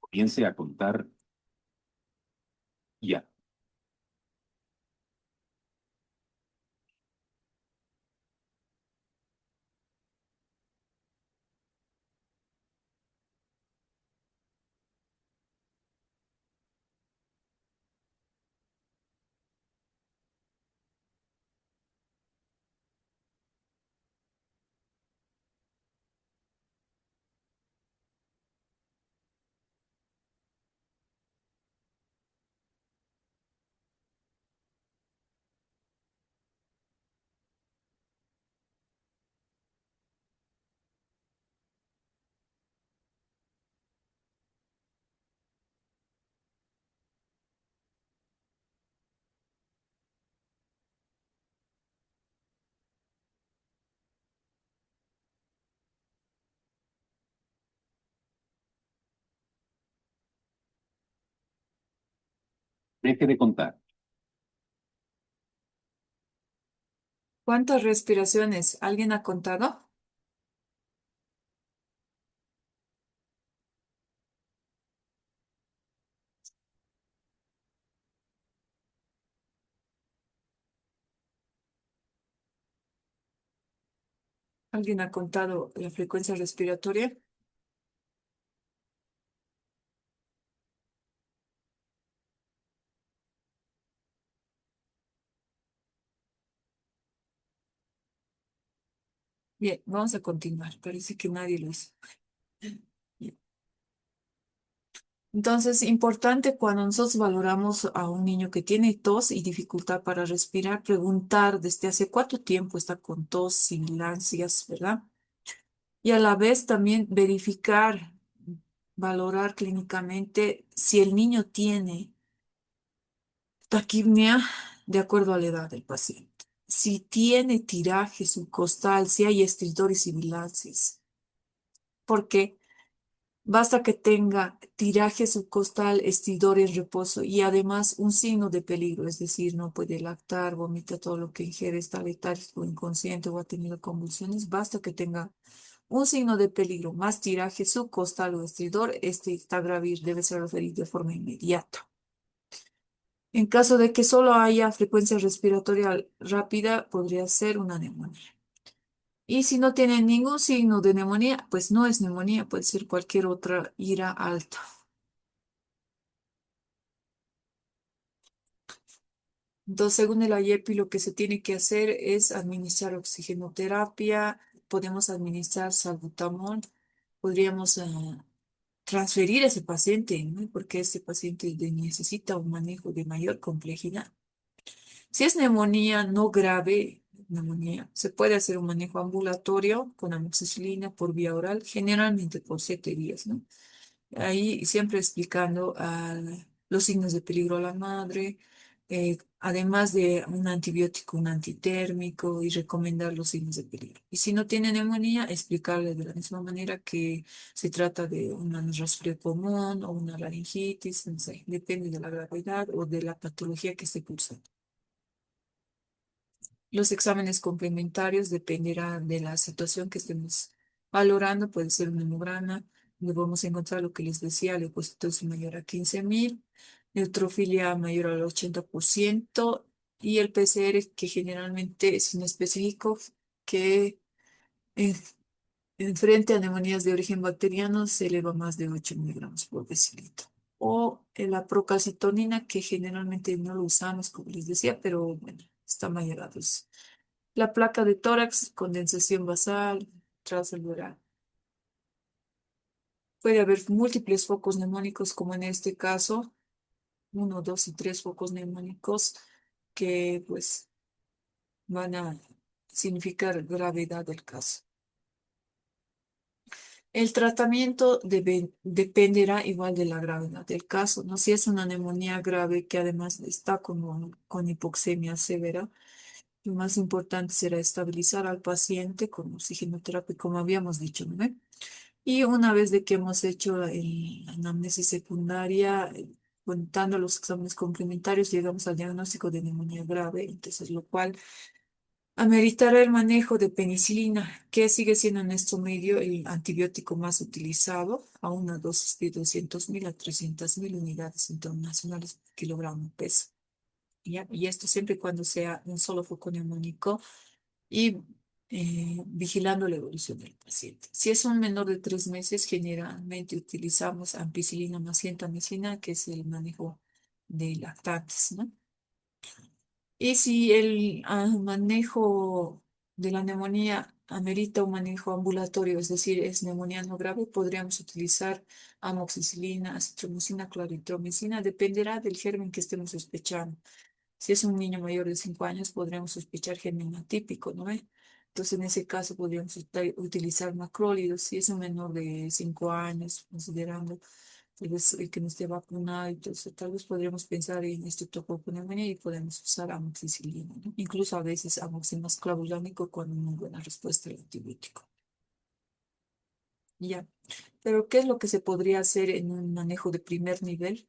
Comience a contar ya. Deje de contar. ¿Cuántas respiraciones? ¿Alguien ha contado? ¿Alguien ha contado la frecuencia respiratoria? Bien, vamos a continuar. Parece que nadie lo hizo. Bien. Entonces, importante cuando nosotros valoramos a un niño que tiene tos y dificultad para respirar, preguntar desde hace cuánto tiempo está con tos, sibilancias, ¿verdad? Y a la vez también verificar, valorar clínicamente si el niño tiene taquipnea de acuerdo a la edad del paciente. Si tiene tiraje subcostal, si hay estridores sibilantes, porque basta que tenga tiraje subcostal, estridor en reposo y además un signo de peligro, es decir, no puede lactar, vomita todo lo que ingiere, está letárgico, inconsciente o ha tenido convulsiones, basta que tenga un signo de peligro más tiraje subcostal o estridor, este está grave y debe ser referido de forma inmediata. En caso de que solo haya frecuencia respiratoria rápida, podría ser una neumonía. Y si no tiene ningún signo de neumonía, pues no es neumonía, puede ser cualquier otra ira alta. Entonces, según el IEPI, lo que se tiene que hacer es administrar oxigenoterapia, podemos administrar salbutamol, podríamos transferir a ese paciente, ¿no? Porque ese paciente necesita un manejo de mayor complejidad. Si es neumonía no grave, neumonía, se puede hacer un manejo ambulatorio con amoxicilina por vía oral, generalmente por 7 días, ¿no? Ahí siempre explicando los signos de peligro a la madre, además de un antibiótico, un antitérmico y recomendar los signos de peligro. Y si no tiene neumonía, explicarle de la misma manera que se trata de un resfriado común o una laringitis, no sé, depende de la gravedad o de la patología que esté cursando. Los exámenes complementarios dependerán de la situación que estemos valorando. Puede ser un hemograma, donde vamos a encontrar lo que les decía, leucocitosis mayor a 15.000, neutrofilia mayor al 80% y el PCR que generalmente es inespecífico, que en, frente a neumonías de origen bacteriano se eleva más de 8 miligramos por decilitro. O la procalcitonina, que generalmente no lo usamos, como les decía, pero bueno, está mayor a 2. La placa de tórax, condensación basal, transcelular. Puede haber múltiples focos neumónicos, como en este caso, 1, 2 y 3 focos neumónicos que pues van a significar gravedad del caso. El tratamiento dependerá igual de la gravedad del caso, ¿no? Si es una neumonía grave que además está con hipoxemia severa, lo más importante será estabilizar al paciente con oxigenoterapia, como habíamos dicho, ¿no? Y una vez de que hemos hecho la anamnesis secundaria, contando los exámenes complementarios, llegamos al diagnóstico de neumonía grave, entonces lo cual ameritará el manejo de penicilina, que sigue siendo en nuestro medio el antibiótico más utilizado, a una dosis de 200.000 a 300.000 unidades internacionales por kilogramo peso. ¿Ya? Y esto siempre y cuando sea un solo foco neumónico y vigilando la evolución del paciente. Si es un menor de 3 meses, generalmente utilizamos ampicilina más gentamicina, que es el manejo de lactantes, ¿no? Y si el manejo de la neumonía amerita un manejo ambulatorio, es decir, es neumonía no grave, podríamos utilizar amoxicilina, acitromicina, claritromicina, dependerá del germen que estemos sospechando. Si es un niño mayor de 5 años, podríamos sospechar germen atípico, ¿no ve? Entonces, en ese caso, podríamos utilizar macrólidos. Si es un menor de 5 años, considerando tal vez el que no esté vacunado, entonces tal vez podríamos pensar en estreptococconeumonía y podemos usar amoxicilina, ¿no? Incluso a veces amoxicilina clavulánico con una buena respuesta al antibiótico. Ya. Pero, ¿qué es lo que se podría hacer en un manejo de primer nivel?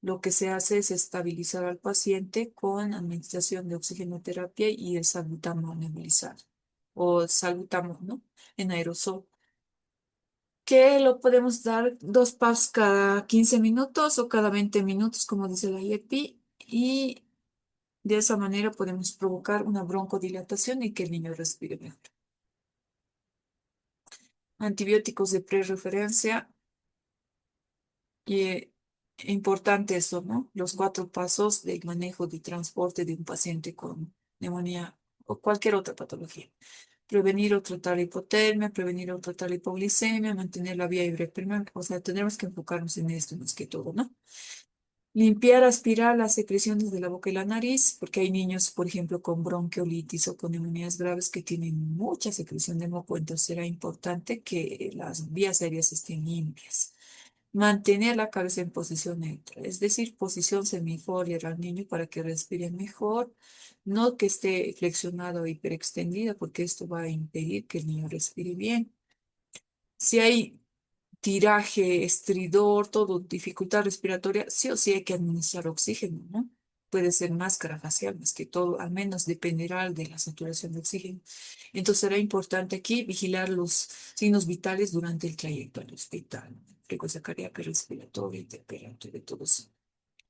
lo que se hace es estabilizar al paciente con administración de oxigenoterapia y el salbutamol nebulizado o salbutamol, ¿no? En aerosol, que lo podemos dar 2 puffs cada 15 minutos o cada 20 minutos, como dice la IEPI, y de esa manera podemos provocar una broncodilatación y que el niño respire mejor. Antibióticos de prerreferencia. Y importante eso, ¿no? Los 4 pasos del manejo de transporte de un paciente con neumonía o cualquier otra patología. Prevenir o tratar hipotermia, prevenir o tratar hipoglicemia, mantener la vía hidrotermal. O sea, tenemos que enfocarnos en esto más que todo, ¿no? Limpiar, aspirar las secreciones de la boca y la nariz, porque hay niños, por ejemplo, con bronquiolitis o con neumonías graves que tienen mucha secreción de moco, entonces será importante que las vías aéreas estén limpias. Mantener la cabeza en posición neutra, es decir, posición semifolia al niño para que respire mejor, no que esté flexionado o hiperextendida, porque esto va a impedir que el niño respire bien. Si hay tiraje, estridor, todo, dificultad respiratoria, sí o sí hay que administrar oxígeno, ¿no? Puede ser máscara facial, más que todo, al menos dependerá de la saturación de oxígeno. Entonces será importante aquí vigilar los signos vitales durante el trayecto al hospital, frecuencia cardíaca, respiratoria, temperatura, todo eso.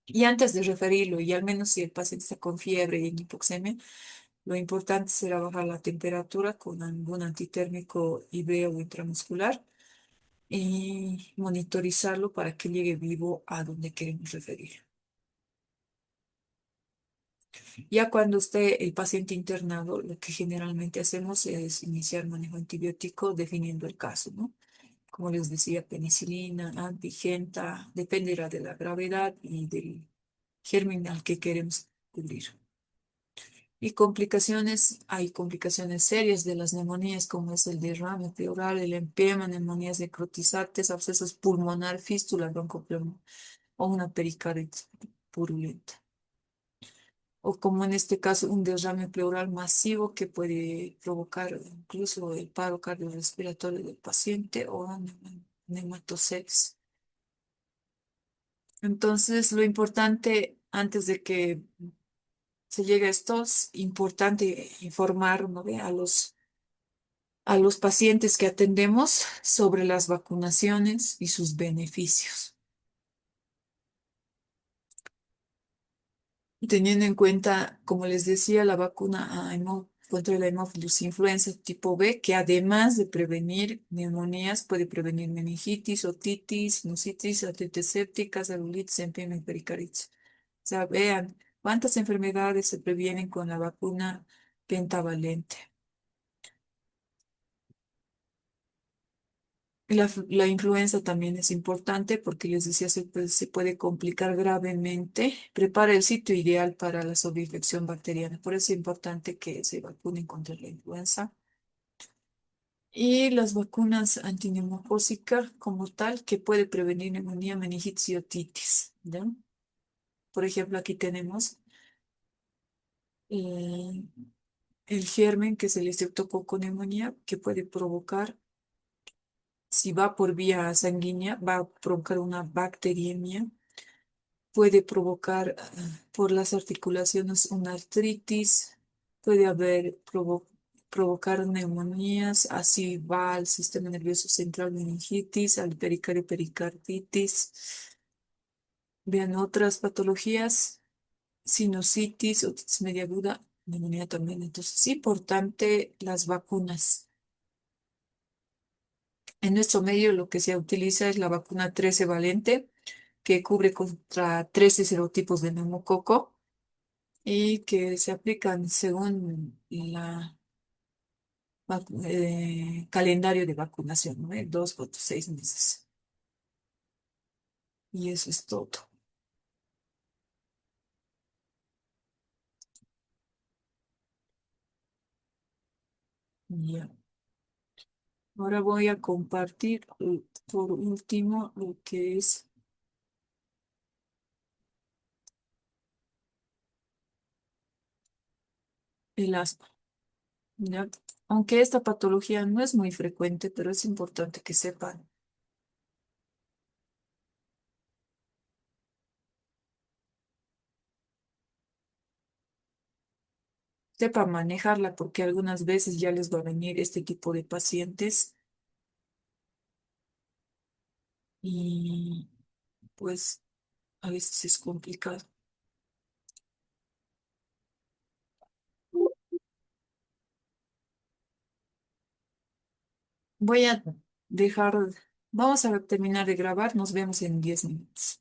Y antes de referirlo, y al menos si el paciente está con fiebre y en hipoxemia, lo importante será bajar la temperatura con algún antitérmico IV o intramuscular y monitorizarlo para que llegue vivo a donde queremos referir. Ya cuando esté el paciente internado, lo que generalmente hacemos es iniciar manejo antibiótico definiendo el caso, ¿no? Como les decía, penicilina, antigenta, dependerá de la gravedad y del germen al que queremos cubrir. Y complicaciones, hay complicaciones serias de las neumonías, como es el derrame pleural, el empiema, neumonías necrotizantes, abscesos pulmonar, fístula, broncopneumonía o una pericarditis purulenta. O como en este caso, un derrame pleural masivo que puede provocar incluso el paro cardiorrespiratorio del paciente o nematoceles. Entonces, lo importante antes de que se llegue a esto, es importante informar, ¿no?, a los pacientes que atendemos sobre las vacunaciones y sus beneficios. Teniendo en cuenta, como les decía, la vacuna contra la hemófilos influenza tipo B, que además de prevenir neumonías, puede prevenir meningitis, otitis, sinusitis, artritis séptica, celulitis, empiema y pericarditis. O sea, vean cuántas enfermedades se previenen con la vacuna pentavalente. La influenza también es importante porque les decía, se puede complicar gravemente. Prepara el sitio ideal para la sobreinfección bacteriana. Por eso es importante que se vacunen contra la influenza. Y las vacunas antineumocócicas como tal, que puede prevenir neumonía, meningitis y otitis, ¿ya? Por ejemplo, aquí tenemos eh, el germen que es el estreptococo neumonía, que puede provocar, si va por vía sanguínea, va a provocar una bacteriemia, puede provocar por las articulaciones una artritis, puede provocar neumonías, así va al sistema nervioso central, meningitis, al pericardio, pericarditis. Vean otras patologías, sinusitis, otitis media aguda, neumonía también. Entonces, es importante las vacunas. En nuestro medio lo que se utiliza es la vacuna 13 valente, que cubre contra 13 serotipos de neumococo y que se aplican según calendario de vacunación, ¿no? 2, 4, 6 meses. Y eso es todo. Ya. Ahora voy a compartir por último lo que es el asma. ¿Ya? Aunque esta patología no es muy frecuente, pero es importante que sepan sepa manejarla, porque algunas veces ya les va a venir este tipo de pacientes y pues a veces es complicado. Voy a dejar, vamos a terminar de grabar, nos vemos en 10 minutos.